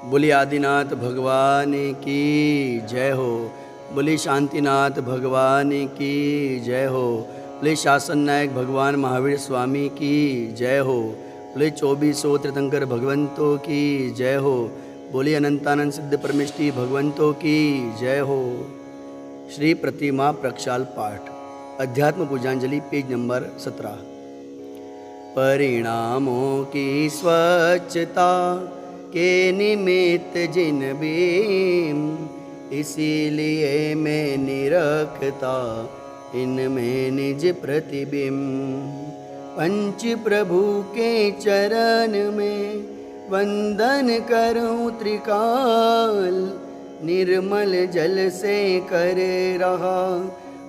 बोली आदिनाथ भगवान की जय हो। बोली शांतिनाथ भगवान की जय हो। बोली शासन नायक भगवान महावीर स्वामी की जय हो। बोली 2400 तीर्थंकर भगवंतों की जय हो। बोली अनंतानंद सिद्ध परमेष्टि भगवंतों की जय हो। श्री प्रतिमा प्रक्षाल पाठ अध्यात्म पूजांजलि पेज नंबर 17। परिणामों की स्वच्छता के निमित्त जिन बीम, इसीलिए मैं निरखता इनमें निज प्रतिबिंब। पंच प्रभु के चरण में वंदन करूं त्रिकाल, निर्मल जल से करे रहा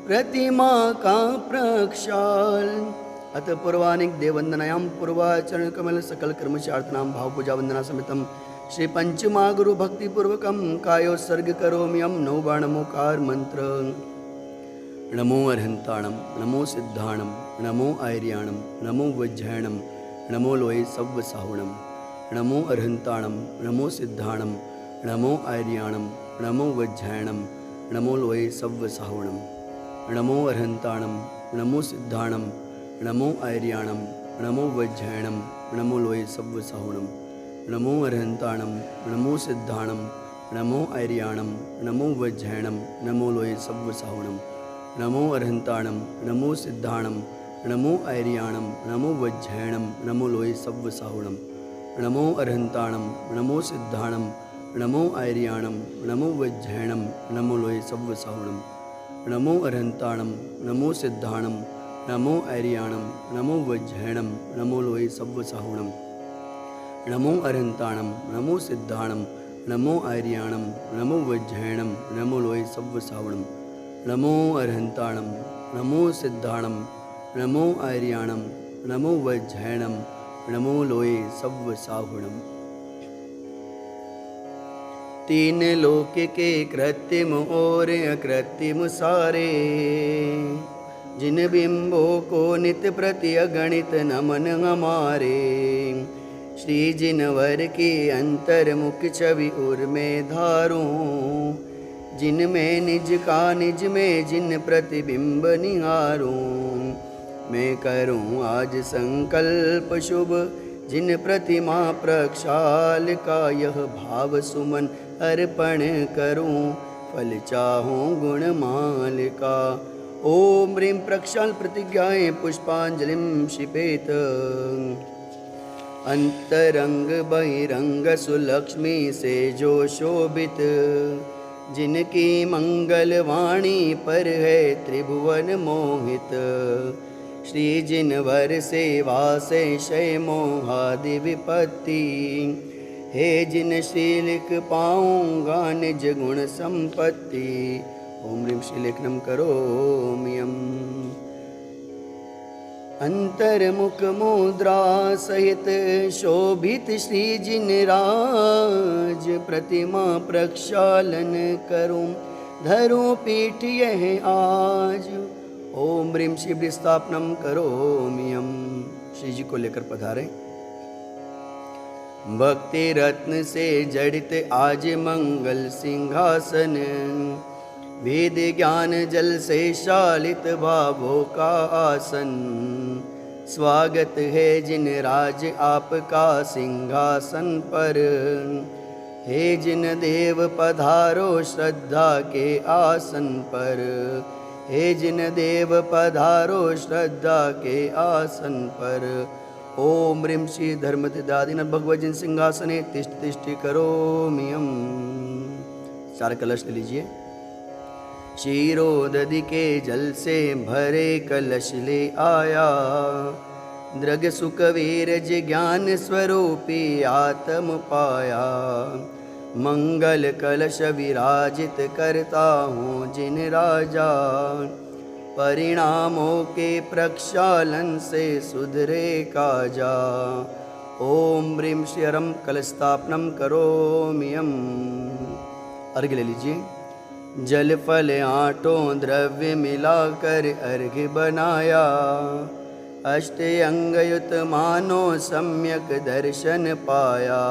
प्रतिमा का प्रक्षाल। अत पूर्वानिक देववंदनायां पूर्वाचरण कमल सकल कर्मचार्थनाम भाव पूजा वंदना समितम श्री पंचमा गुरु भक्ति पूर्वकम कायोत्सर्ग करोम्यम नौ बाणमोकार मंत्र। नमो अरहंताणम नमो सिद्धाणम नमो आर्याणम नमो वज्रयणम नमो लोये सव्व साहुणम। नमो अरहंताणम नमो सिद्धाणम नमो आर्याणम नमो वज्रयणम नमो लोये सव्व साहुणम। नमो अरहंताणम नमो सिद्धाणम नमो आर्याणम नमो वज्रयणम नमो लोये सव्व साहुणम। नमो अरहंताणम नमो सिद्धाणम नमो आर्याणम नमो वज्रयणम नमो लोये सव्व साहुणम। नमो अरहंताणम नमो सिद्धाणम नमो आर्याणम नमो वज्रयणम नमो लोये सव्व साहुणम। नमो अरहंताणम नमो सिद्धाणम नमो आर्याणम नमो वज्रयणम नमो लोये सव्व साहुणम। नमो अरहंताणम नमो सिद्धाणम नमो आर्याणम नमो वज्रयणम नमो लोये सव्व साहुणम। नमो अरहंताणम नमो सिद्धाणम नमो आर्याणम नमो वज्रयणम नमो लोये सव्व साहुणम। नमो अरहंताणम नमो सिद्धाणम नमो आर्याणम नमो वज्रयणम नमो लोये सव्व साहुणम। तीन लोक के कृत्रिम और अकृत्रिम सारे, जिन बिंबों को नित्य प्रति अगणित नमन हमारे। श्री जिनवर की अंतर्मुख छवि उर में धारूं, जिनमें निज का निज में जिन प्रतिबिंब निहारूं। मैं करूं आज संकल्प शुभ, जिन प्रतिमा प्रक्षाल का यह भाव सुमन अर्पण करूं। फल चाहूं गुणमाल का। ओम ह्रीं प्रक्षाल प्रतिज्ञाएं पुष्पांजलिं क्षिपेत। अंतरंग बहिरंग सुलक्ष्मी से जो शोभित, जिनकी मंगल वाणी पर है त्रिभुवन मोहित। श्री जिनवर सेवा से शय मोहादि विपत्ति, हे जिन श्री लिख पाऊंगा निज गुण संपत्ति। ओम ह्रीं श्रीलेखनम करोम्यहम्। अंतर्मुख मुद्रा सहित शोभित श्री जिनराज, प्रतिमा प्रक्षालन करूं धरूं पीठ यह आज। ओम ह्रीं शिव स्थापनम करोम्यहम्। श्री जी को लेकर पधारें। भक्ति रत्न से जड़ित आज मंगल सिंहासन, वेद ज्ञान जल से शालित भावों का आसन। स्वागत है जिन राज आपका सिंहासन पर, हे जिन देव पधारो श्रद्धा के आसन पर। हे जिन देव पधारो श्रद्धा के आसन पर। ओम ह्रीं श्री धर्मतिदादिन भगवजिन सिंहासने तिष्ठ तिष्ठ करोम्यहम्। चार कलश ले लीजिए। क्षीरोदधि के जल से भरे कलश ले आया, दृग सुख वीरज ज्ञान स्वरूपी आत्म पाया। मंगल कलश विराजित करता हूँ जिन राजा, परिणामों के प्रक्षालन से सुधरे काजा। ओम ह्रीं श्रीहरम कलस्थापनम करोम्यहम्। अर्घ ले लीजिए। जल फल आठों द्रव्य मिलाकर अर्घ्य बनाया, अष्ट अंगयुत मानो सम्यक दर्शन पाया।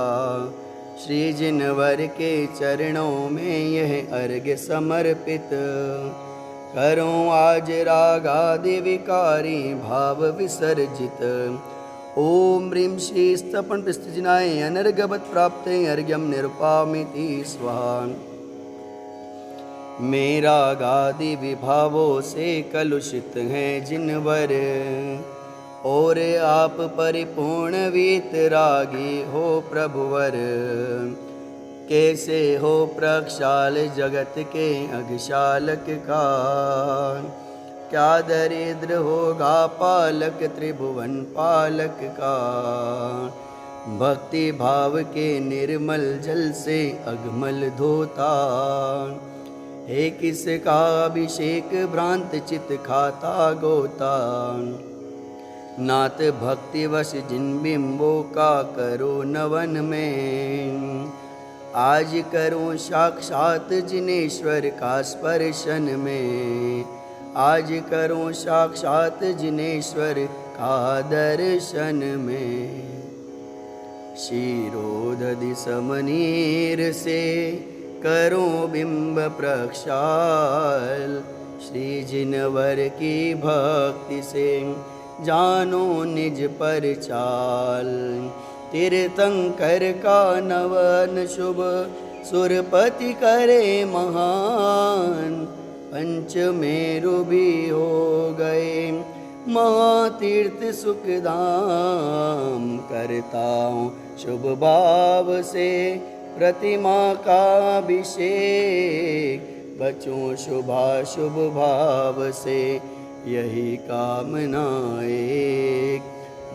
श्री जिनवर के चरणों में यह अर्घ्य समर्पित करूं आज रागादि विकारी भाव विसर्जित। ओम ह्रीं श्री स्तपन पिस्तजिनाय अनर्घवत् प्राप्ते अर्घ्यं निरुपामिति स्वाहा। मेरा गादि विभावों से कलुषित हैं जिनवर, और आप परिपूर्ण वीतरागी हो प्रभुवर। कैसे हो प्रक्षाल जगत के अघशालक का, क्या दरिद्र होगा पालक त्रिभुवन पालक का। भक्ति भाव के निर्मल जल से अगमल धोता, हे किसका अभिषेक भ्रांत चित खाता गोता। नाथ भक्ति वश जिन बिंबों का करो नवन में, आज करूं साक्षात जिनेश्वर का स्पर्शन में। आज करूं साक्षात जिनेश्वर का दर्शन में। शिरोदधि समनीर से करूं बिंब प्रक्षाल, श्री जिनवर की भक्ति से जानो निज पर चाल। तीर्थंकर का नवन शुभ सुरपति करे महान, पंचमेरु भी हो गए महातीर्थ सुखधाम। करता हूँ शुभ भाव से प्रतिमा का अभिषेक, बचूं शुभाशुभ भाव से यही कामना एक।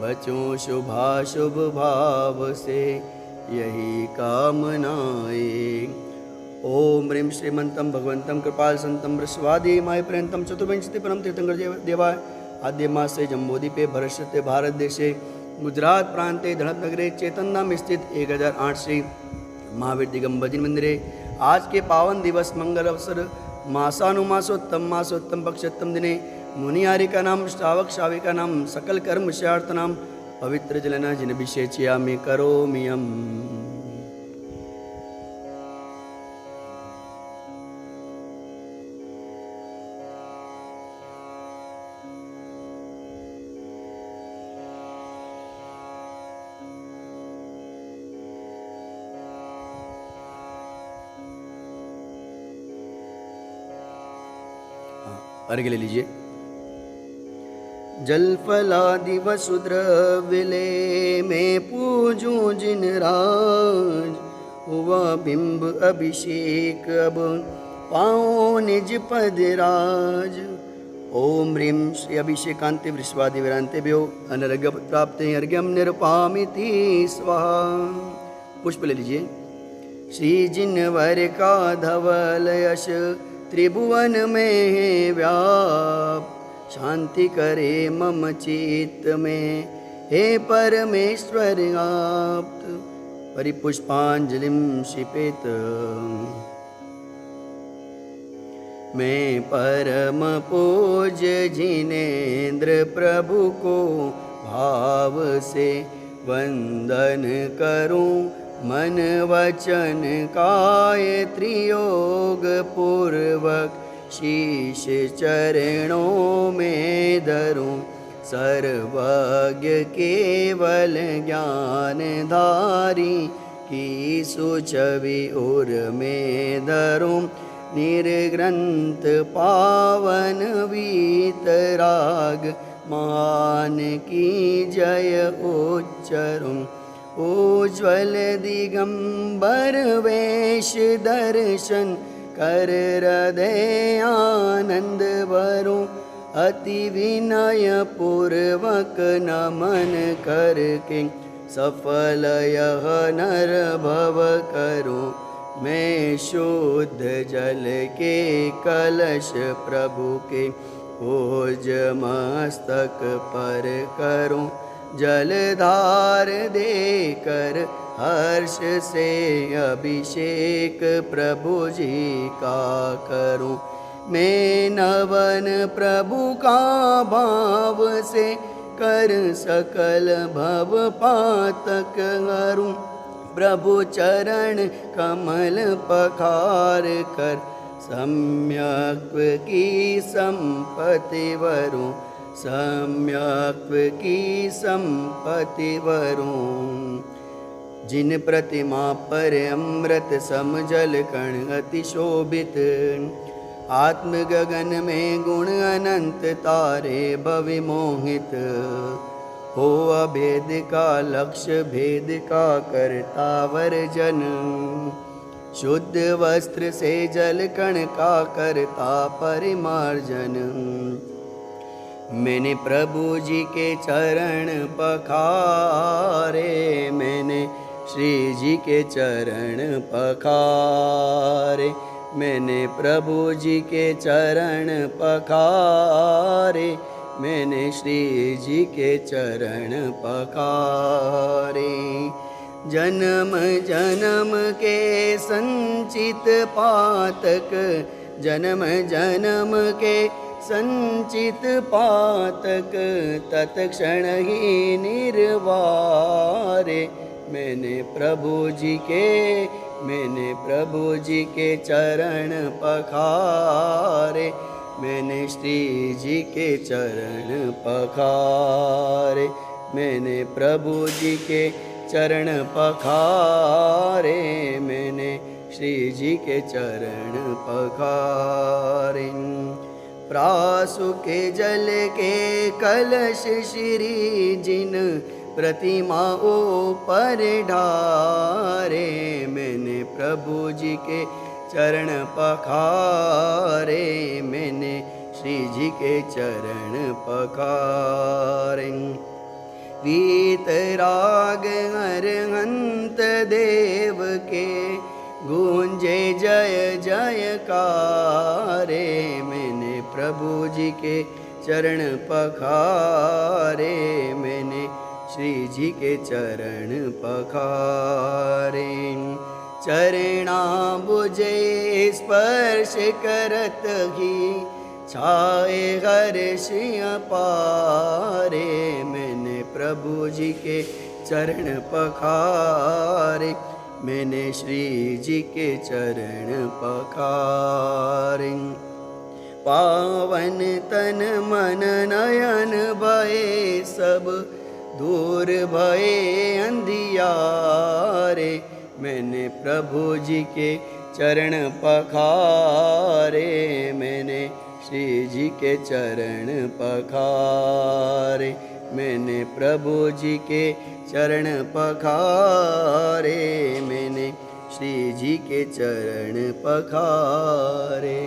बचूं शुभाशुभ भाव से यही कामना एक। ओम ह्रीं श्रीमंतं भगवंतं कृपाल संतं वृषवादी माय पर्यंतं चतुर्विंशति परम तीर्थंकर देवाय आद्य मासे जम्बूद्वीपे भरतते भारत देशे गुजरात प्रांते धनतनगरे चेतनधाम स्थित 1008 श्री महावीर दिगंबर जी मंदिरे आज के पावन दिवस मंगल अवसर मासानुमासोत्तम पक्षोत्तम दिने मुनियारिका नाम श्रावक श्राविका नाम सकल कर्म शार्थ नाम पवित्र जलना जिन अभिषेच्यामि करोम्यहम्। अर्घ्य ले लीजिए। जलफलादि वसुद्रव्यले में पूजूं जिन राज, हुआ बिंब अभिषेक अब पाओ निज पद राज। ओम ह्रीं श्री अभिषेकांते वृषवादि विरांतेभ्यो अनर्घ्य प्राप्ते अर्घ्यं निरुपामिति स्वाहा। पुष्प ले लीजिए। श्री जिनवर का धवल यश त्रिभुवन में है व्याप, शांति करे मम चित्त में हे परमेश्वर आप्त। परिपुष्पांजलिं क्षिपेत मैं परम पूज्य जिनेन्द्र प्रभु को भाव से वंदन करूं। मन वचन काय त्रियोग पूर्वक शीश चरणों में धरूं। सर्वज्ञ केवल ज्ञानधारी की सुछवि उर में धरूं। निर्ग्रंथ पावन वीतराग मान की जय उच्चरूं। उज्ज्वल दिगंबर वेश दर्शन कर हृदय आनंद भरूं। अति विनय पूर्वक नमन करके सफल यह नर भव करूं। मैं शुद्ध जल के कलश प्रभु के ओज मस्तक पर करूं। जलधार देकर हर्ष से अभिषेक प्रभु जी का करूं। मैं नवन प्रभु का भाव से कर सकल भव पातक हरूं। प्रभु चरण कमल पखार कर, सम्यक् की संपत्ति वरूं, सम्यक् की संपत्ति वरूं। जिन प्रतिमा पर अमृत सम जल कण अति शोभित, आत्म गगन में गुण अनंत तारे भविमोहित। हो अभेद का लक्ष्य भेद का करता वर्जन, शुद्ध वस्त्र से जल कण का करता परिमार्जन। मैंने प्रभु जी के चरण पखारे, मैंने श्री जी के चरण पखारे, मैंने प्रभु जी के चरण पखारे, मैंने श्री जी के चरण पखारे। जन्म जन्म के संचित पातक, जन्म जन्म के संचित पातक, तत्क्षण ही निर्वारे। मैंने प्रभु जी के चरण पखारे, मैंने श्री जी के चरण पखारे, मैंने प्रभु जी के चरण पखारे, मैंने श्री जी के चरण पखारे। प्रासु के जल के कलश श्री जिन प्रतिमा ऊपर ढारे, मैंने प्रभु जी के चरण पखारे, मैंने श्री जी के चरण पखारे। वीतराग अरहंत देव के गूंजे जय जयकारे, मैंने प्रभु जी के चरण पखारे, मैंने श्री जी के चरण पखारे। चरणाम्बुजे स्पर्श करत ही छाए हर्ष अपारे, मैंने प्रभु जी के चरण पखारे, मैंने श्री जी के चरण पखारे। पावन तन मन नयन भये सब दूर भये अंधियारे, मैंने प्रभु जी के चरण पखारे, मैंने श्री जी के चरण पखारे, मैंने प्रभु जी के चरण पखारे, मैंने श्री जी के चरण पखारे।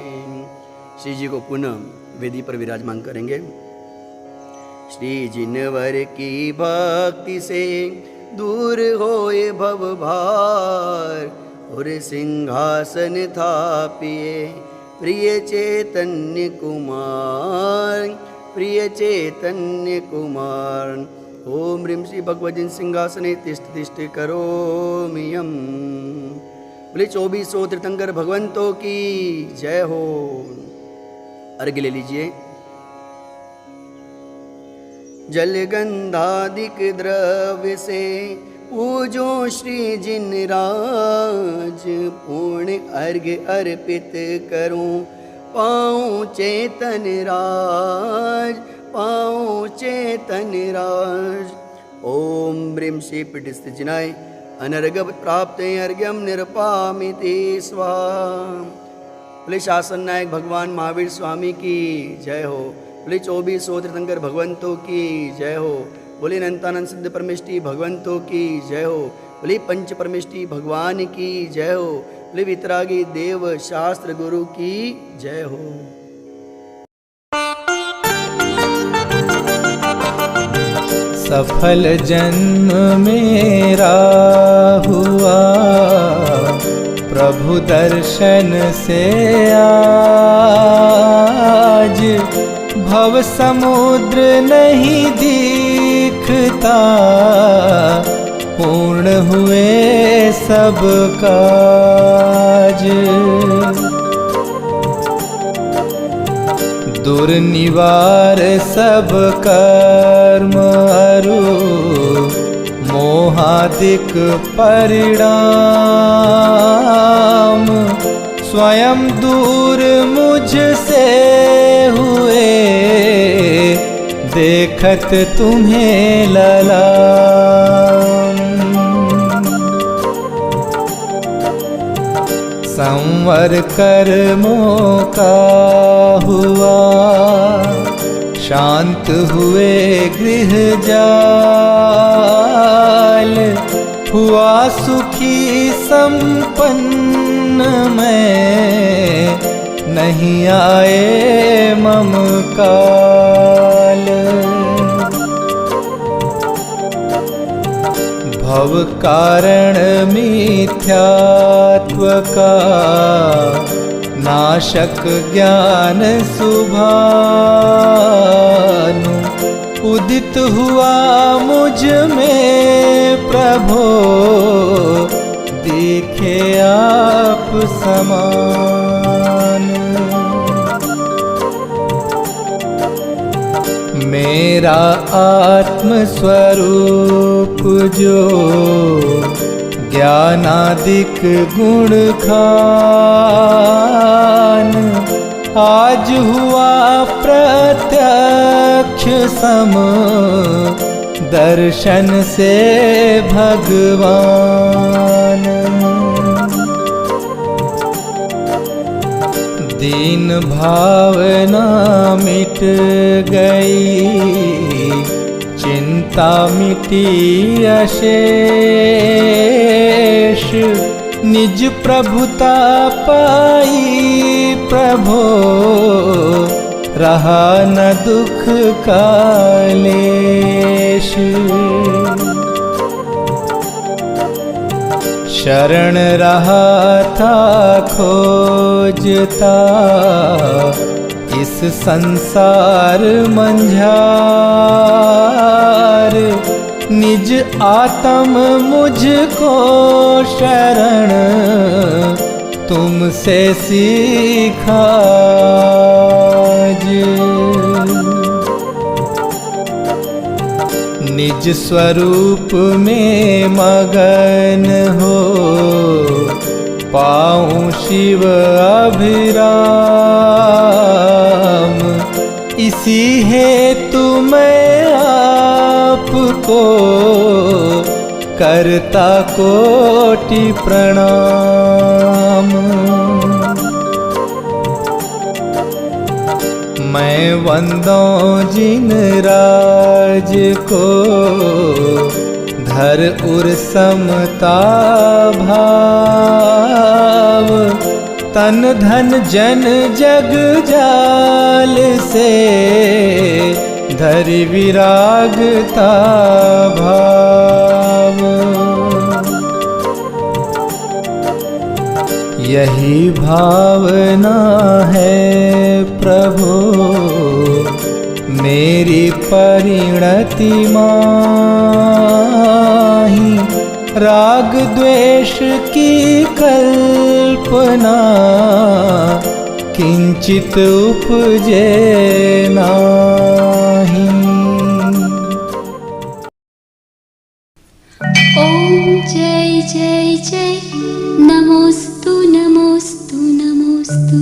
श्री जी को पुनः वेदी पर विराजमान करेंगे। श्री जिनवर की भक्ति से दूर होए भव भार, और सिंहासन थापिए प्रिय चैतन्य कुमार, प्रिय चैतन्य कुमार। ओम ह्रीं श्री भगवतीं सिंहासने तिष्ठ तिष्ठ करोमि यम। बोले 2400 तीर्थंकर भगवंतों की जय हो। अर्घ्य ले लीजिए। जलगंधादिक द्रव्य से पूजो श्री जिनराज, पूर्ण अर्घ्य अर्पित करूं पाऊं चेतन राज, पाऊं चेतन राज। ओम ह्रीं श्री पीठस्थिजिनाय अनर्घ प्राप्त अर्घ्यम निरपामिति स्वाहा। बोले शासन नायक भगवान महावीर स्वामी की जय हो। बोले 2400 तीर्थंकर भगवंतों की जय हो। बोले अनंतानंद सिद्ध परमेष्टि भगवंतों की जय हो। बोले पंच परमेष्टि भगवान की जय हो। बोले वितरागी देव शास्त्र गुरु की जय हो। सफल जन्म मेरा हुआ प्रभु दर्शन से आज, भव समुद्र नहीं दिखता पूर्ण हुए सब काज। दुर्निवार सब कर्म अरु मोहादिक परिणाम स्वयं दूर मुझसे हुए, देखत तुम्हें ललाम। संवर कर्मों का हुआ, शांत हुए गृह जाल, हुआ सुखी संपन्न मैं, नहीं आए मम काल। भव कारण मिथ्यात्व का, नाशक ज्ञान सुभानु, उदित हुआ मुझ में प्रभो, देखे आप समान। मेरा आत्म स्वरूप जो ज्ञानादिक गुण खान, आज हुआ प्रत्यक्ष सम, दर्शन से भगवान। दीन भावना मिट गई, चिंता मिटी अशेष, निज प्रभुता पाई प्रभो, रहा न दुख का लेश। शरण रहा था खोजता, इस संसार मंझार, निज आत्म मुझको शरण, तुमसे सीखा निज स्वरूप में मगन हो, पाऊं शिव अभिराम। इसी हेतु मैं आपको करता कोटि प्रणाम। मैं वंदों जिन राज को, धर उर समता भाव। तन धन जन जग जाल से, धरि विरागता भाव। यही भावना है प्रभु मेरी परिणति माही। राग द्वेष की कल्पना किंचित उपजे नाही। ओम जय जय जय नमोस्तु नमोस्तु नमोस्तु।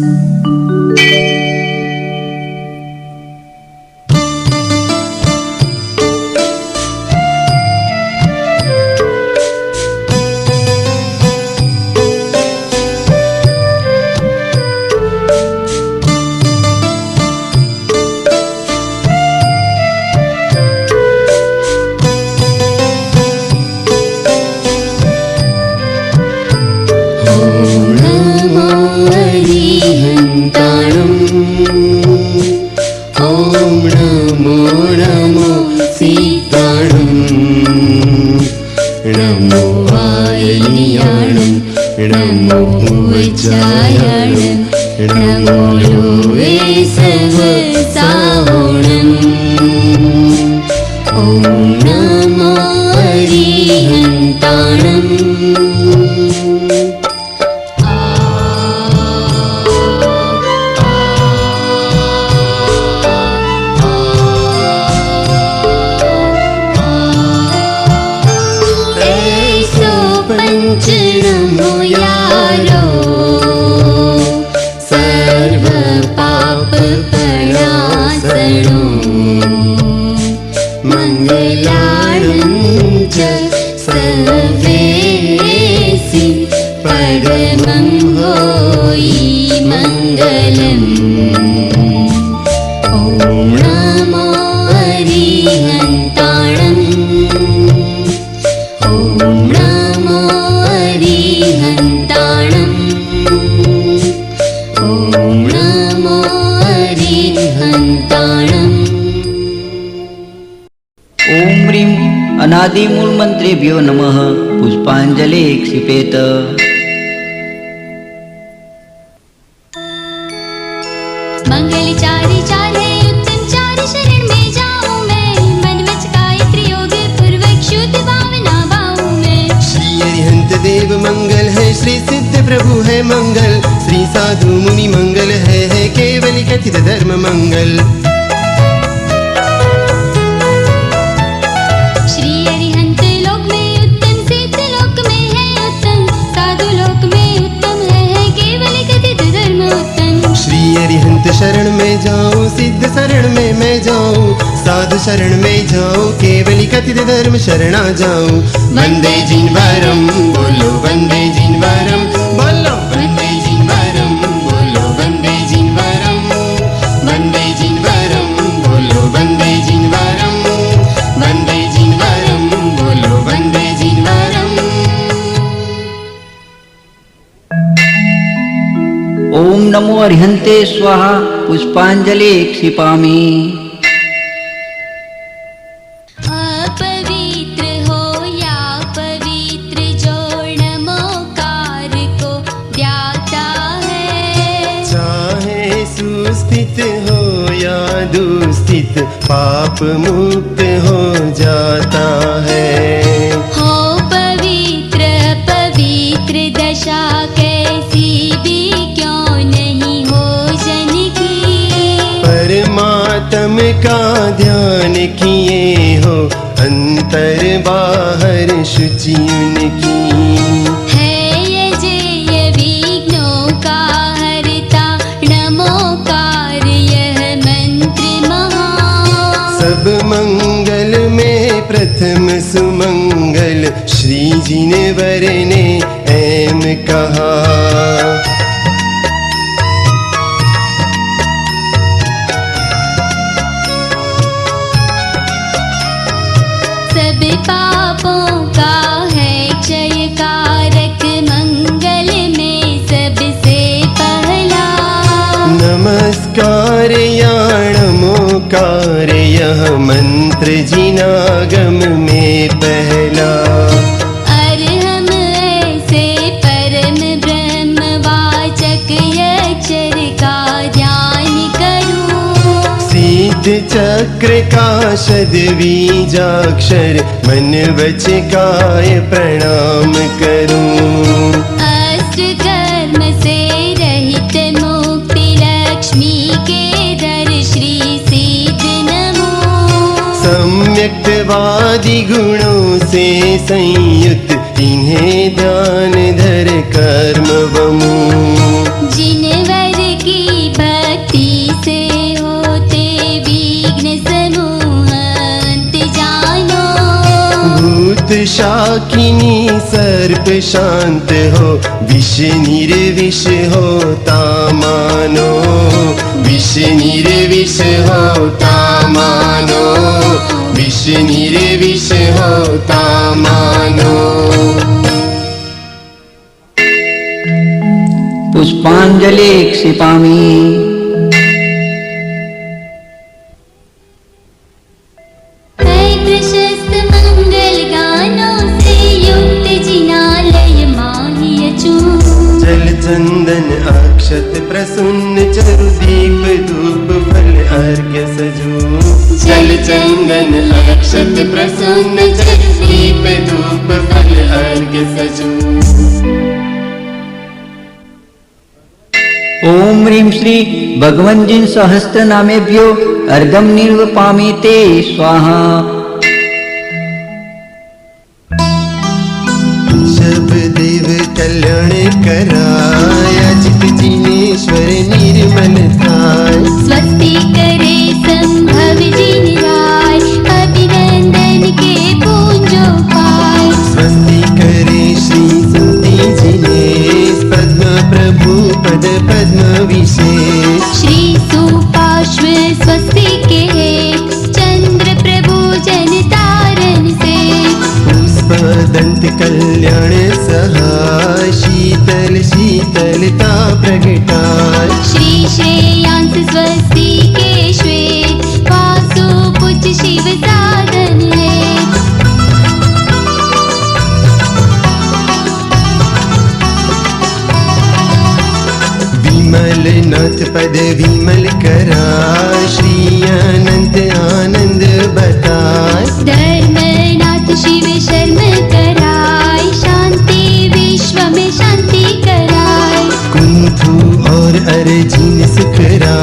पाप प्रणासनो मङ्गलानं च सर्वेसि परमं होयि मङ्गलम् ॐ नमो अरिहन्ताणम् ॐ नमो अरिहन्ताणम् ॐ नमो अरिहन्ताणम्। ओम ह्रीं अनादिमूल मंत्रेभ्यो नमः। पुष्पांजलि क्षिपेत। मंगल चारि चार है उत्तम चार शरण में जाऊं मैं मन वच गायत्री योग पूर्वक शुद्ध भावना बाऊं मैं। श्री अरिहंत देव मंगल है श्री सिद्ध प्रभु है मंगल श्री साधु मुनि मंगल है केवल कथित धर्म मंगल। श्री अरिहंत लोक में उत्तम सिद्ध लोक में है उत्तम साधु लोक में उत्तम है केवल कथित धर्म उत्तम। श्री अरिहंत शरण में जाऊं सिद्ध शरण में मैं जाऊं साधु शरण में जाऊं केवल कथित धर्म शरणा जाऊं। वंदे जिनवरम बोलो वंदे जिनवरम बोलो वंदे जिनवरम बोलो वंदे जिनवरम वंदे जिनवरम बोलो वंदे जिनवरम वंदे जिनवरम बोलो वंदे जिनवरम। ओम नमो अरिहंते स्वाहा। पुष्पांजलि क्षिपामि। अपवित्र हो या पवित्र जो नमोकार को द्याता है। चाहे सुस्थित हो या दुस्थित पाप मुक्त हो जाता है। हो पवित्र पवित्र दशा कैसी भी क्यों नहीं हो जन की। परमात्म का ध्यान किए हो अंतर बाहर शुचि उनकी। है यजेय विघ्नों का हरता नमोकार यह मंत्र महान। सब मंगल में प्रथम सुमंगल श्री जिनवर ने ऐम कहा। सब पापों का है क्षय कारक मंगल में सबसे पहला। नमस्कार या नमोकार यह मंत्र जिनागम में पहला। अरहम ऐसे परम ब्रह्म वाचक अक्षर का ध्यान करूं। सिद्ध चक्र का शतबीजाक्षर मन वच काय प्रणाम करूं। अष्ट कर्म से रहित मुक्ति लक्ष्मी के दर श्री सिद्ध नमो। सम्यक्तवादी गुणों से संयुक्त इन्हें ध्यान धर कर्म वमु। जिनवर की भक्ति से होते विघ्न समूह अंत जानो। भूत शाकिनी सर्प शांत हो विष निर्विष होता मानो। विष निर्विष होता मानो विष निर्विष होता मानो। पुष्पांजलि क्षिपामि। है प्रशस्त मंगल गानों से युक्त जिनालय माही अचूक। जल चंदन अक्षत प्रसन्न चरु दीप धूप फल अर्घ्य सजू। जल चंदन अक्षत प्रसन्न चरु दीप धूप फल अर्घ्य सजू। ओम ह्रीं श्री भगवन्जिन सहस्त्र नामेभ्यो अर्घं निर्वपामि ते स्वाहा। शब देव कल्याण कराया जित जिनेश्वर निर्मल थाय। शीतल शीतलता प्रगटाय। श्री श्रेयांस स्वस्ति के श्वेत वासु पुच शिव साधन है। विमल नाथ पद विमल करा, श्री अनंत आनंद बताय। धर्मनाथ शिव शर्म कराय, शांति विश्व में शांति कराय। कुंथु और अर्जुन सुखरा,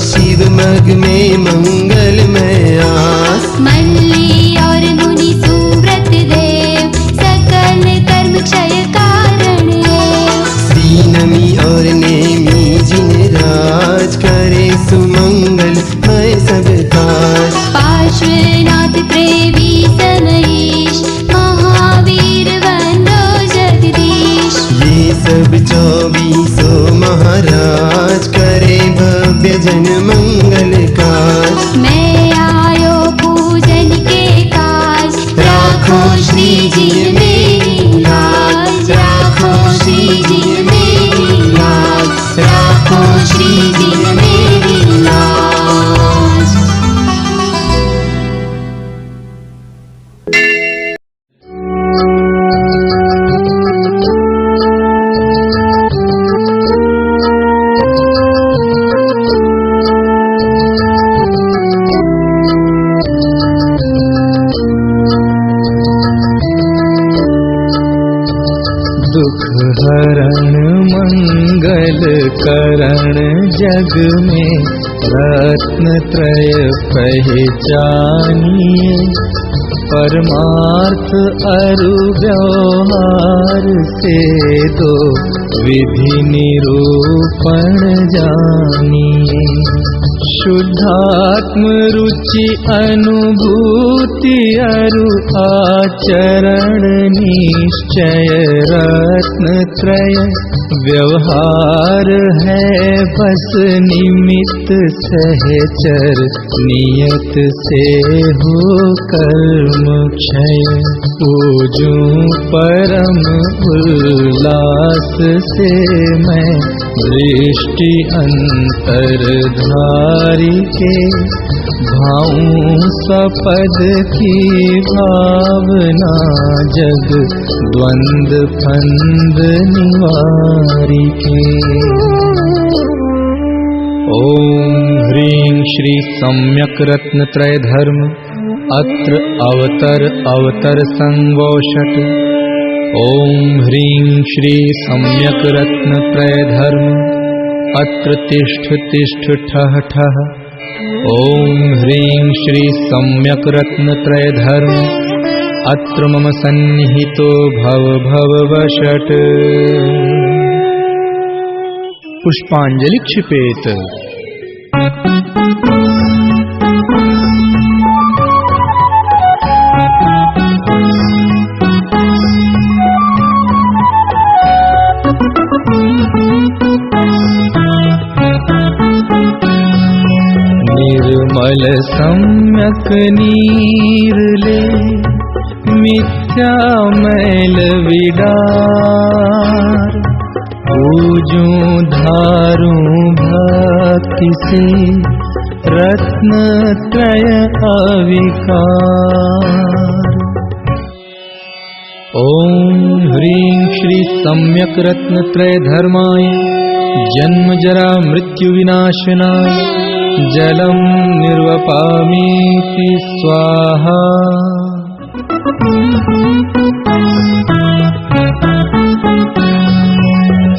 शिव मग में मंगलमय आस। मल्ली और मुनि सुव्रत देव, सकल कर्म क्षय कारण है। श्रीनमी और नेमी जिन राज, करे सुमंगल मय सब काज। पार्श्वनाथ त्रेवी समईश, महावीर वंदो जगदीश। ये सब 24 महाराज, करे भव्य जन मंगल काज। मैं आयो पूजन के काज, राखो श्री जी मेरी लाज। राखो श्री जी मेरी लाज, राखो श्री जी मेरी लाज। दुख हरण मंगल करण, जग में रत्न त्रय पहचानिए। परमार्थ अरु व्यवहार से दो, विधि निरूपण जानिए। शुद्धात्म रुचि अनुभूति अरु आचरण, निश्चय रत्न त्रय व्यवहार है। बस निमित्त सहचर, नियत से हो कर्म क्षय। पूजूं परम उल्लास से मैं, दृष्टि अंतरधारी के। भाऊं स्वपद की भावना, जग द्वंद फंद निवारी के। ओम ह्रीं श्री सम्यक रत्न त्रय धर्म, अत्र अवतर अवतर संगोषट। ओम ह्रीं श्री सम्यक रत्न त्रय धर्म, अत्र तिष्ठ तिष्ठ ठः ठः। ओम ह्रीं श्री सम्यक रत्न त्रय धर्म, अत्र मम सन्निहितो भव भव वषट्। पुष्पांजलि क्षिपेत। निर्मल सम्यक नीर ले, मिथ्या मैल विडार। पूजूं धारूं भक्ति से, रत्न त्रय अविकार। ओम ह्रीं श्री सम्यक रत्न त्रय धर्माय, जन्म जरा मृत्यु विनाशनाय। जलम निर्वपामीति स्वाहा।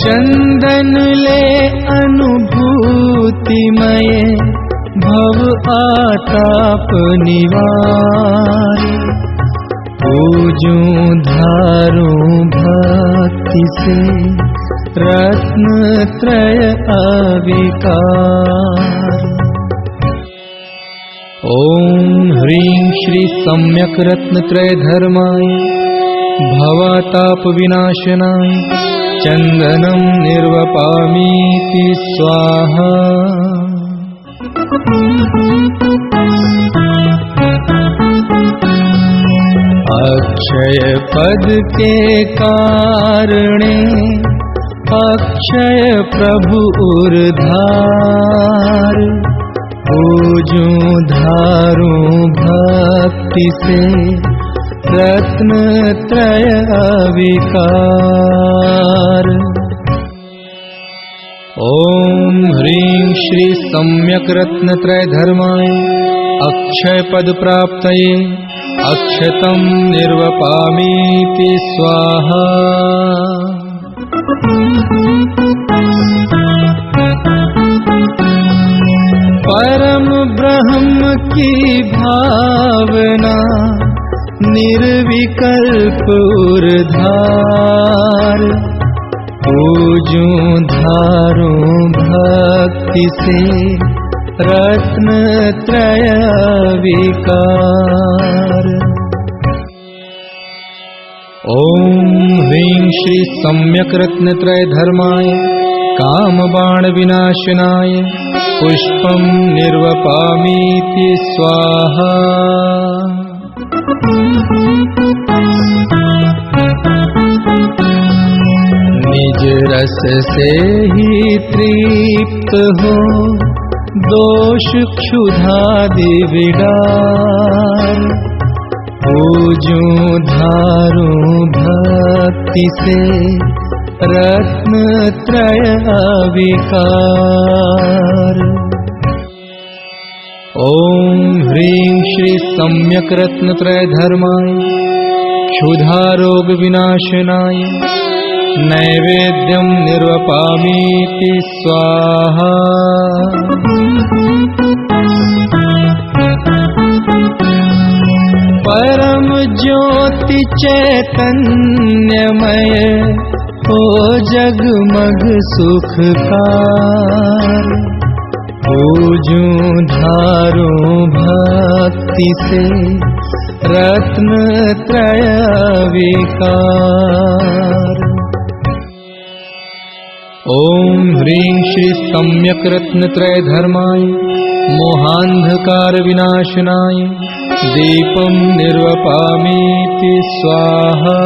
चंदन ले अनुभूतिमय, भव आताप निवार। पूजूं धारूं भक्ति से, रत्न त्रय अविकार। ओम ह्रीं श्री सम्यक रत्न त्रय धर्माय, भवताप विनाशनाय। चंदनम निर्वपामीति स्वाहा। अक्षय पद के कारणे, अक्षय प्रभु उर्धार, पूजूं धारूं भक्ति से रत्न त्रय अविकार। ओम ह्रीं श्री सम्यक रत्न त्रय धर्माय अक्षय पद प्राप्तये अक्षतं निर्वपामीति स्वाहा। परम ब्रह्म की भावना निर्विकल्प उर्धार, पूजूं धारूं भक्ति से रत्न त्रय विकार। ओम ह्रीं श्री सम्यक रत्न त्रय धर्माय काम बाण विनाशनाय पुष्पं निर्वपामीति स्वाहा। निज रस से ही तृप्त हो दोष क्षुधादि विडार, पूजूं धारूं भक्ति से रत्न त्रय विकार। ओम ह्रीं श्री सम्यक रत्न त्रय धर्माय क्षुधा रोग विनाशनाय नैवेद्यं निर्वपामीति स्वाहा। परम ज्योति चैतन्यमय हो जगमग सुखकार, पूजूं धारूं भक्ति से रत्न त्रय विकार। ओम ह्रीं श्री सम्यक रत्न त्रय धर्माय मोहांधकार विनाशनाय दीपं निर्वपामीति स्वाहा।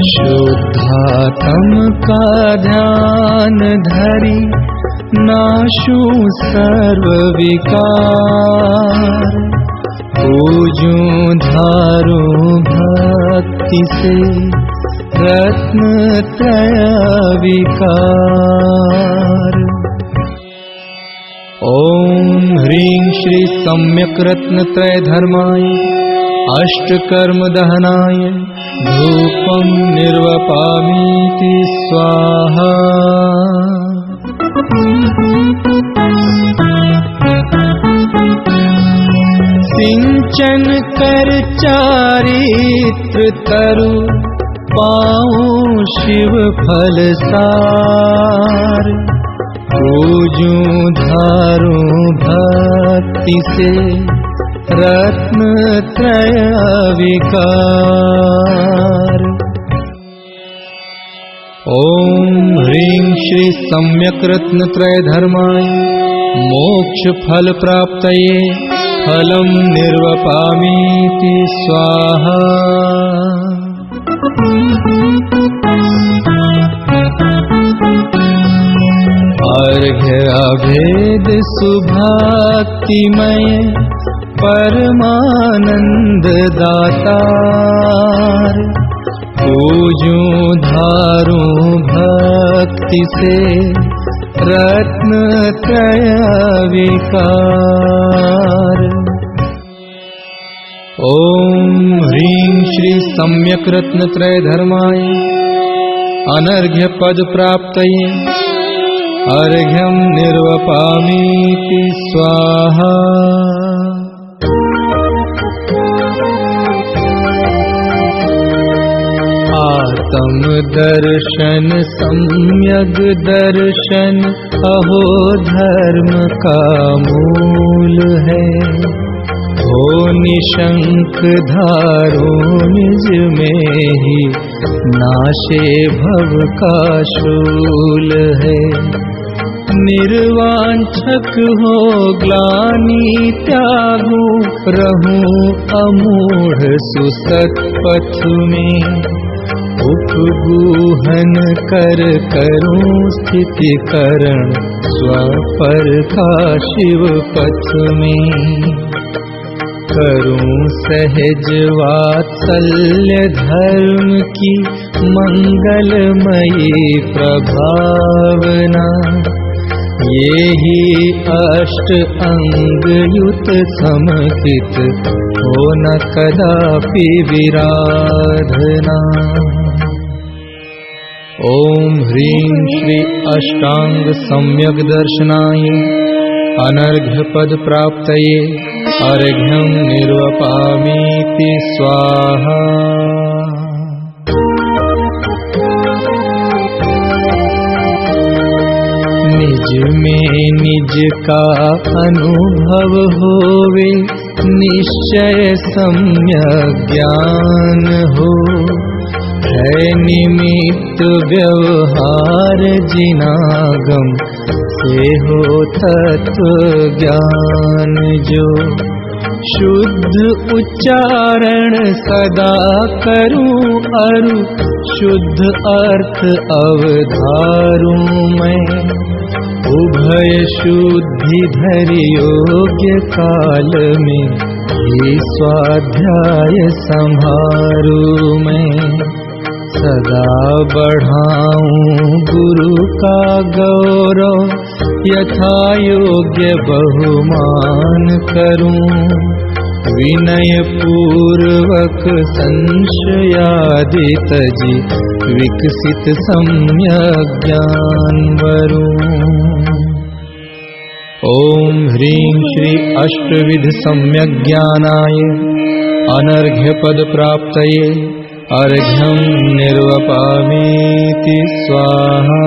शुद्धात्म का ध्यान धरि नाशूं सर्व विकार, पूजूं धारूं भक्ति से रत्न त्रय विकार। ओम ह्रीं श्री सम्यक रत्न त्रय धर्माय अष्टकर्म दहनाय धूपं निर्वपामीति स्वाहा। सिंचन कर चारित्र तरु पाऊं शिव फल सार, पूजूं धारूं भक्ति से रत्न त्रय विकार। ओम ह्रीं श्री सम्यक रत्न त्रय धर्माय मोक्ष फल प्राप्तये फलं निर्वपामीति स्वाहा। अर्घ्य अभेद सुभक्तिमय परमानंद दातार, पूजूं धारूं भक्ति से रत्न त्रय विकार। ओम ह्रीं श्री सम्यक रत्न त्रय धर्माय अनर्घ्य पद प्राप्तये अर्घ्यं निर्वपामीति स्वाहा। आत्म दर्शन सम्यग दर्शन अहो धर्म का मूल है, हो निशंक धारो निज में ही नाशे भव का शूल है। निर्वांछक हो ग्लानि त्यागू, रहूं अमूढ़ सुसत पथ में। उपगूहन कर करूं स्थिति करण, स्वपर का शिव पथ में। करूं सहज वात्सल्य धर्म की, मंगलमयी प्रभावना। ये ही अष्ट अंग युत समकित, हो न कदापि विराधना। ओम ह्रीं श्री अष्टांग सम्यक दर्शनाय अनर्घ्य पद प्राप्तये अर्घ्यं निर्वपामीति स्वाहा। निज में निज का अनुभव होवे, निश्चय सम्यक ज्ञान हो। है निमित्त व्यवहार जिनागम, से हो तत्व ज्ञान जो। शुद्ध उच्चारण सदा करूं अरु, शुद्ध अर्थ अवधारूं मैं। उभय शुद्धि धरि योग्य काल में, ही स्वाध्याय संभारूं मैं। सदा बढ़ाऊं गुरु का गौरव, यथा योग्य बहुमान करूं। विनय पूर्वक संशयादि तजी, विकसित सम्यक ज्ञान वरूं। ओम ह्रीं श्री अष्टविध सम्यक ज्ञानाय अनर्घ्य पद प्राप्तये अर्घ्यं निर्वपामीति स्वाहा।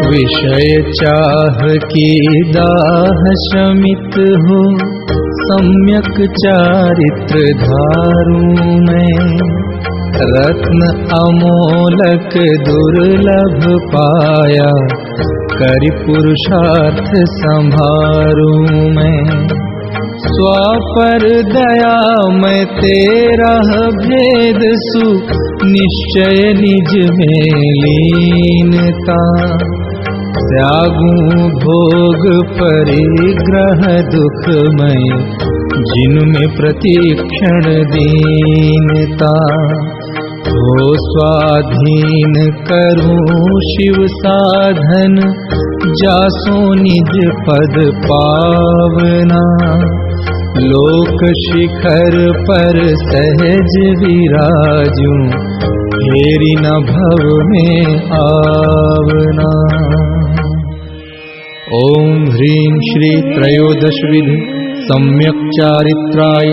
विषय चाह की दाह शमित हो, सम्यक चारित्र धारूं मैं। रत्न अमोलक दुर्लभ पाया, करि पुरुषार्थ संभारूं मैं। स्वापर दया मैं तेरा भेद सु, निश्चय निज में लीनता। त्यागूं भोग परिग्रह दुखमय, जिनमें प्रतिक्षण दीनता। हो स्वाधीन करूं शिव साधन, जासो निज पद पावना। लोक शिखर पर सहज विराजूं, फेरी न भव में आवना। ओम ह्रीं श्री त्रयोदशविध सम्यक चारित्राय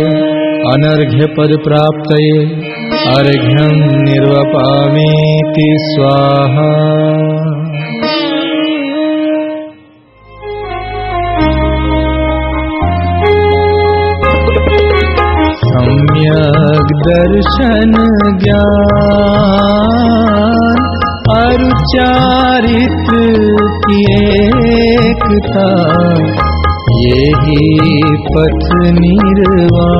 अनर्घ्य पद प्राप्तये अर्घ्यं निर्वपामीति स्वाहा। सम्यक दर्शन ज्ञान, अरु चारित्र की एकता। यही पथ निर्वाण,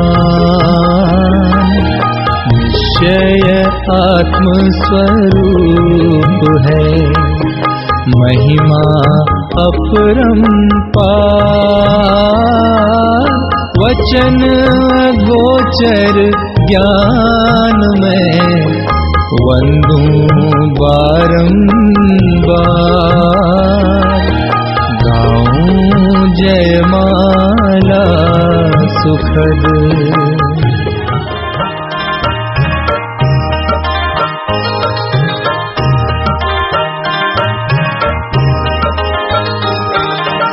निश्चय आत्म स्वरूप है। महिमा अपरंपार, वचन गोचर ज्ञान में। वंदूं बारंबार, गाऊं जयमाला सुखद।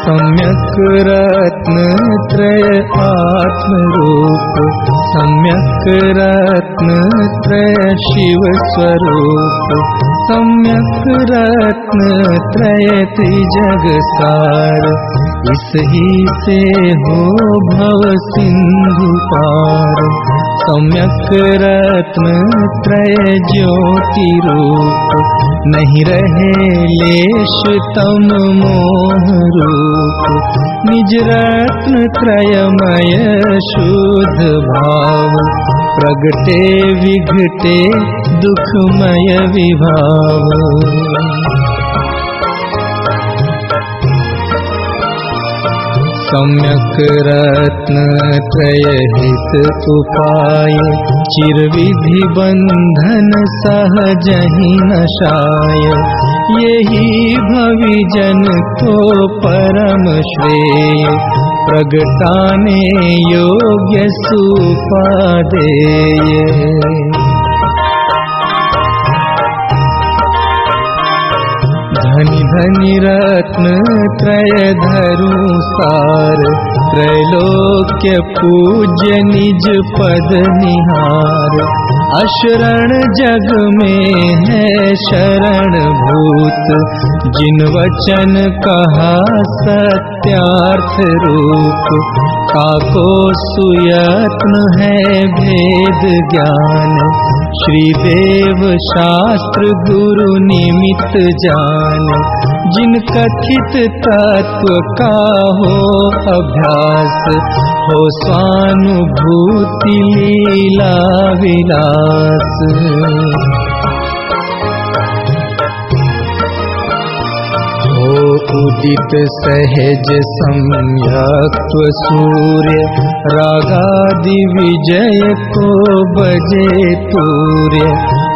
सम्यक रत्न त्रय आत्मरूप, सम्यक रत्न त्रय शिव स्वरूप। सम्यक रत्न त्रय त्रिजग सार, इस ही से हो भव सिंधु पार। सम्यक रत्नत्रय ज्योति रूप, नहीं रहे लेश तम मोह रूप। निज रत्नत्रयमय शुद्ध भाव, प्रगटे विघटे दुखमय विभाव। सम्यक रत्नत्रय हित उपाय, चिरविधि बंधन सहजहि नशाय। यही भविजन को परम श्रेय, प्रगटाने योग्य सुपादेय। धनि धनि रत्नत्रय धरु सार, त्रैलोक्य पूज्य निज पद निहार। अशरण जग में है शरण भूत, जिन वचन कहा सत्यार्थ रूप। काको सुयत्न है भेद ज्ञान, श्रीदेव शास्त्र गुरु निमित्त जान। जिन कथित तत्व का हो अभ्यास, हो स्वानुभूति लीला विलास। उदित सहज सम्यक्त्व सूर्य, रागादि विजय को बजे तूर्य।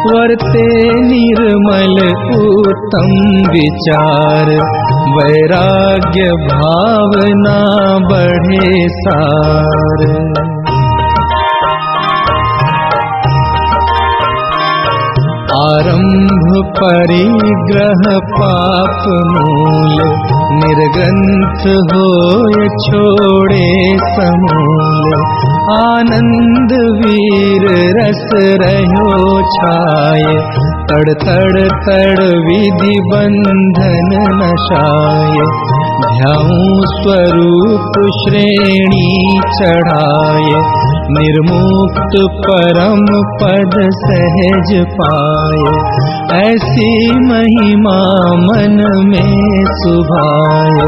वर्ते निर्मल उत्तम विचार, वैराग्य भावना बढ़े सार। आरंभ परिग्रह पाप मूल, निर्ग्रंथ होय छोड़े समूल। आनंद वीर रस रहो छाये, तड़ तड़ तड़ विधि बंधन नशाये। ध्याऊं स्वरूप श्रेणी चढ़ाये, निर्मुक्त परम पद सहज पाए। ऐसी महिमा मन में सुभाए,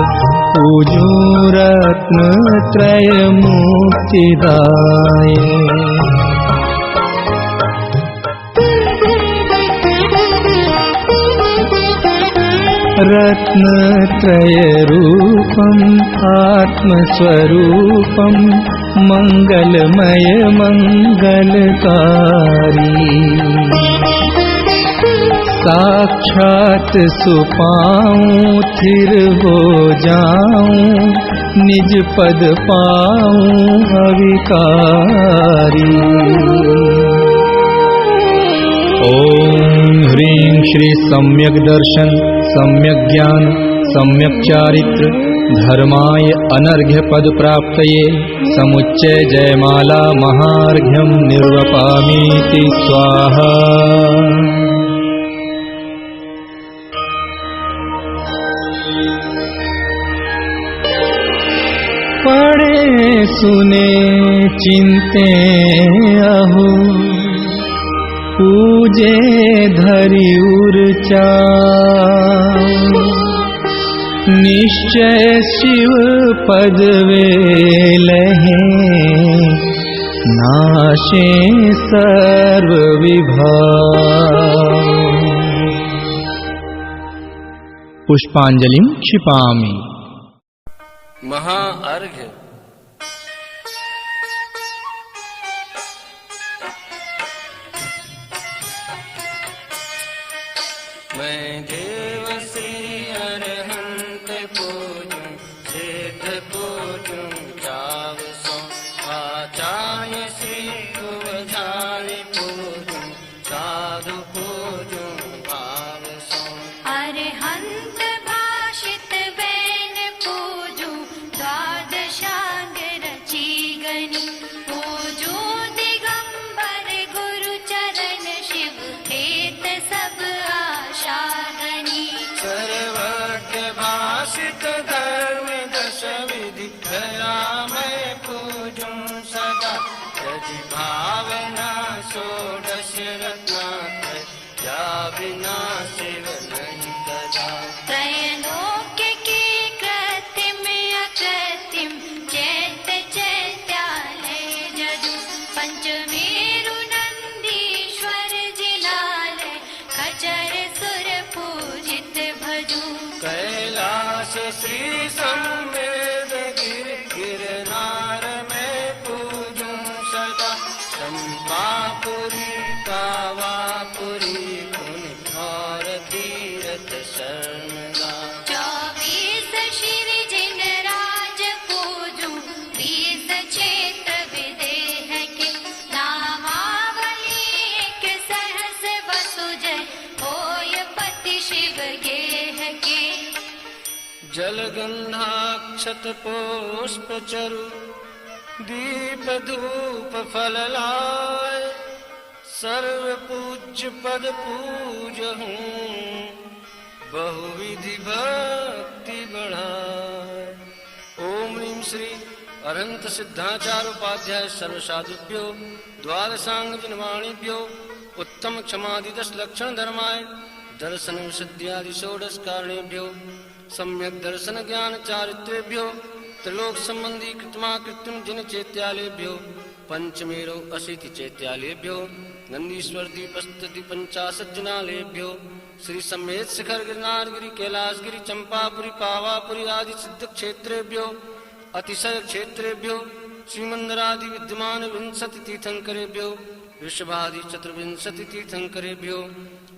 पूजूं रत्नत्रय मुक्तिदाय। रत्नत्रय रूपम आत्मस्वरूपम, मंगलमय मंगलकारी। साक्षात सुपाऊं थिर हो जाऊं, निज पद पाऊं अविकारी। ओम ह्रीं श्री सम्यक दर्शन, सम्यक ज्ञान, सम्यक चारित्र, धर्माय अनर्घ्य पद प्राप्तये समुच्चय जयमाला महार्घ्यं निर्वपामीति स्वाहा। पढ़े सुने चिंते अहो, पूजे धरि उर्चा। निश्चय शिव पद वेलहे, नाशे सर्व विभाव। पुष्पांजलिं क्षिपामि। महाअर्घ्य। मैं देव श्री अरहंत पूजूं, सिद्ध पूजूं चाव सो। आचार्य श्री गुवधारी पूजूं, साधु पूजूं भाव सो। अरहंत भाषित बैन पूजूं, द्वादशांग रची गणी। पूजूं दिगंबर गुरु चरण, शिव हेत सब आशागनी। सर्वज्ञ भाषित धर्म दश विधि, दया मैं पूजूं सदा। जी भावना षोडश रत्नात्रय या बिना शिव नहीं कदा। त्रैलोक्य के कृत्रिम अकृत्रिम चैत्य चैत्यालय जदु पंचमेरु नंदीश्वर जिलालय खचर सुर पूजित भजू। कैलाश श्री संवेद गिर गिरनार में पूजूं सदा। चंपापुरी कावापुरी कुन और तीरथ शर्मगा। 24 शिव जिन राज पूजू 20 क्षेत्र विदेह के नामावली एक सहस वसुजय होय पति शिव गेह के। जलगंधाक्षत पुष्प चरु दीप धूप फल लाय। सर्व पूज्य पद पूजहूँ बहुविधि भक्ति बढ़ाय। ओम ह्रीं श्री अनंत सिद्धाचार्य उपाध्याय सर्वसाधुभ्यो द्वादशांग जिनवाणीभ्यो उत्तम क्षमादि 10 लक्षण धर्माय दर्शन सिद्ध्यादि षोडश कारणेभ्यो सम्यक दर्शन ज्ञान चारित्रेभ्यो त्रिलोक संबंधी कृत्मा कृत्रिम जिन चैत्यालयभ्यो पंचमेरो अशीति चैत्यालयभ्यो नंदीश्वर दीपस्तति 50 जिनालयभ्यो श्री समेत शिखर गिरनार गिरी कैलाश गिरी चंपापुरी पावापुरी आदि सिद्ध क्षेत्रेभ्यो अतिशय क्षेत्रेभ्यो श्रीमंदरादि विद्यमान 20 तीर्थंकरेभ्यो ऋषभादि 24 तीर्थंकरेभ्यो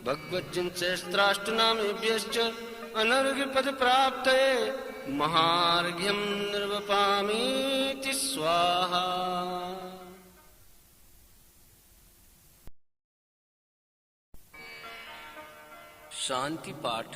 भगवज्जिन सहस्त्राष्टनामेभ्यश्च अनर्घ्य पद प्राप्तये महार्घ्यं निर्वपामीति स्वाहा। शांति पाठ।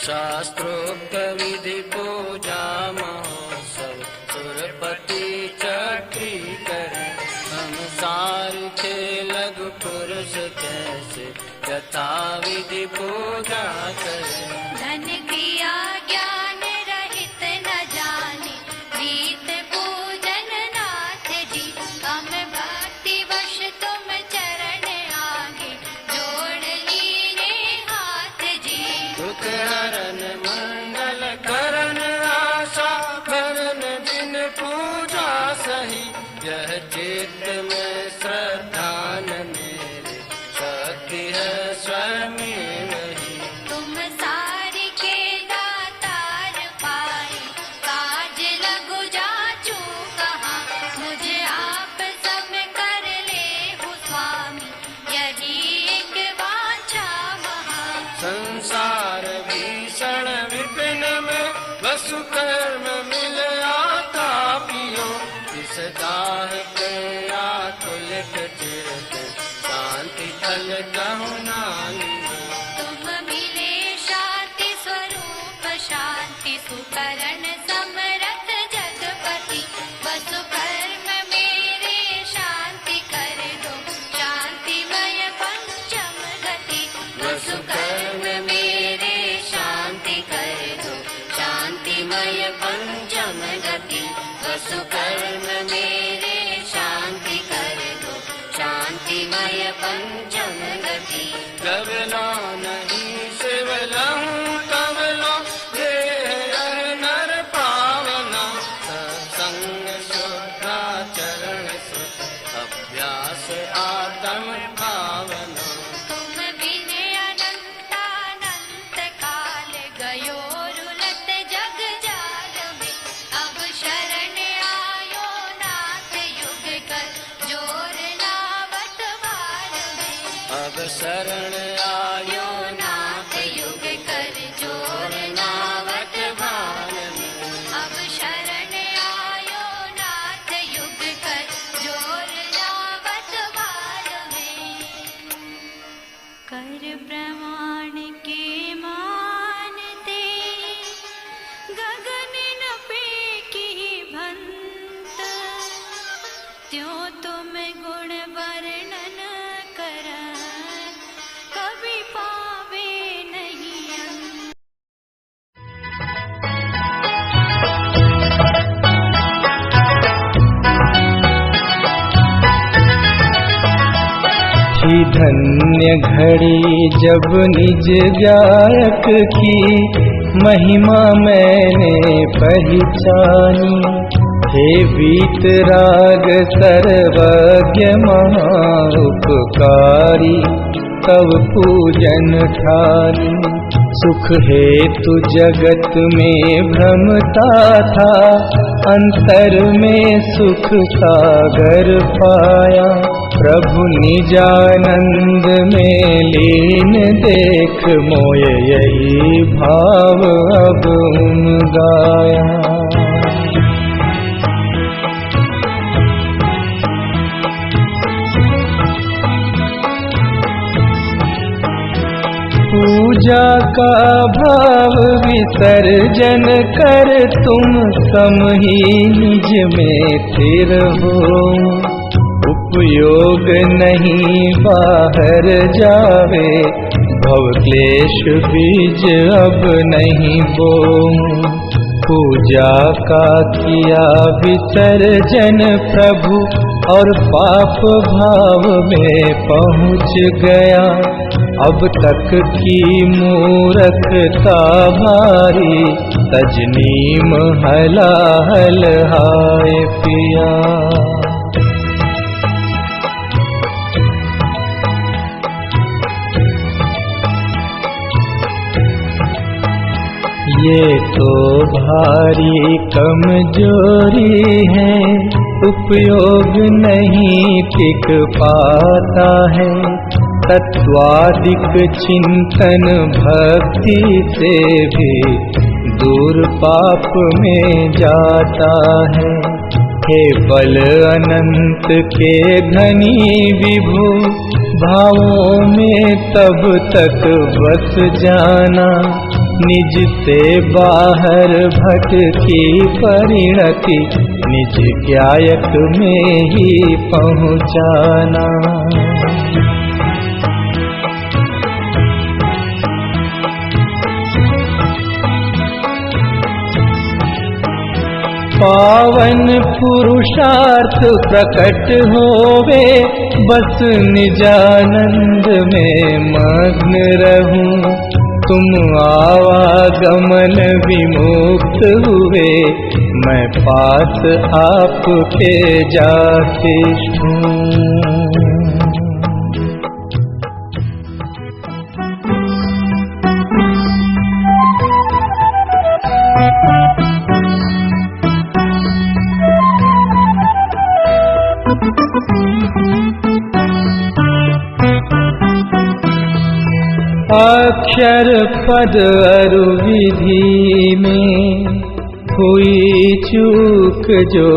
शास्त्रोक्त विधि पूजा महोत्सव सुरपति चक्री करे। संसार के लघु पुरुष कैसे यथा विधि पूजा करे। धन क्रिया ज्ञान रहित न जाने रीत पूजन नाथ जी। हम भक्ति वश तुम चरण आगे जोड़ लीने हाथ जी। दुख हरन मंगल करन आशा करन जिन पूजा सही। यह चित्त में श्रद्धा न मेरे शक्ति है स्वयं वही। तुम सारी के दातार पाए काज लगु जाचू कहाँ। मुझे आप सब कर ले हो स्वामी यदि एक वाचा वहाँ। संसार भीषण विपिन में वसु कर्म मिल आता पियो। इस दाह पे आकुल चित शांति फल कहूँ नालियो। तुम मिले शांति स्वरूप शांति सुकरण समरथ जगपति। वसु कर्म मेरे शांति कर दो शांतिमय पंचम गति। वसु कर्म मेरे शांति कर दो शांतिमय पंचम गति। वसु कर्म मेरे शांति कर दो शांतिमय पंचम गति। कब लो नहीं शिव लहूँ तब लो देह यह नर पावना। सत्संग शुद्धाचरण सुख अभ्यास आत्म भावना। तुम बिन अनंतानंत काल गयो रुलत जग जाल में। अब शरण आयो नाथ युग कर जोर नावत बाल में। अब शरण आयो नाथ युग कर जोर नावत बाल में। अब शरण आयो नाथ युग कर जोर नावत बाल में। कर प्रमाण के मानते गगन न पेखी भंत। त्यों तुम गुण वर्णन कर हुई धन्य घड़ी जब निज गायक की महिमा मैंने पहचानी। हे वीतराग सर्वज्ञ महाउपकारी तव पूजन ठानी। सुख हेतु जगत में भ्रमता था, अंतर में सुख सागर पाया। प्रभु निजानंद में लीन देख मोय यही भाव अब गाया। पूजा का भाव विसर्जन कर तुम सम ही निज में स्थिर हो। उपयोग नहीं बाहर जावे, भव क्लेश बीज अब नहीं बोऊं। पूजा का किया विसर्जन प्रभु और पाप भाव में पहुँच गया। अब तक की मूर्खता भारी, तजनीम हलाहल हाय पिया। ये तो भारी कमजोरी है, उपयोग नहीं टिक पाता है। तत्वादिक चिंतन भक्ति से भी दूर पाप में जाता है। हे बल अनंत के धनी विभु, भावों में तब तक बस जाना। निज से बाहर भटकी परिणति, निज गायक में ही पहुँचाना। पावन पुरुषार्थ प्रकट होवे, बस निजानंद में मग्न रहूं। तुम आवागमन विमुक्त हुए, मैं पास आपके जाते हूँ। अक्षर पद अरु विधि में हुई चूक जो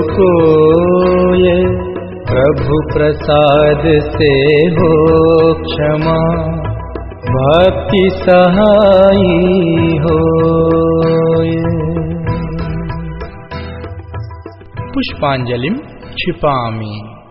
कोय, प्रभु प्रसाद से हो क्षमा, भक्ति सहाई होय। पुष्पांजलिं क्षिपामि।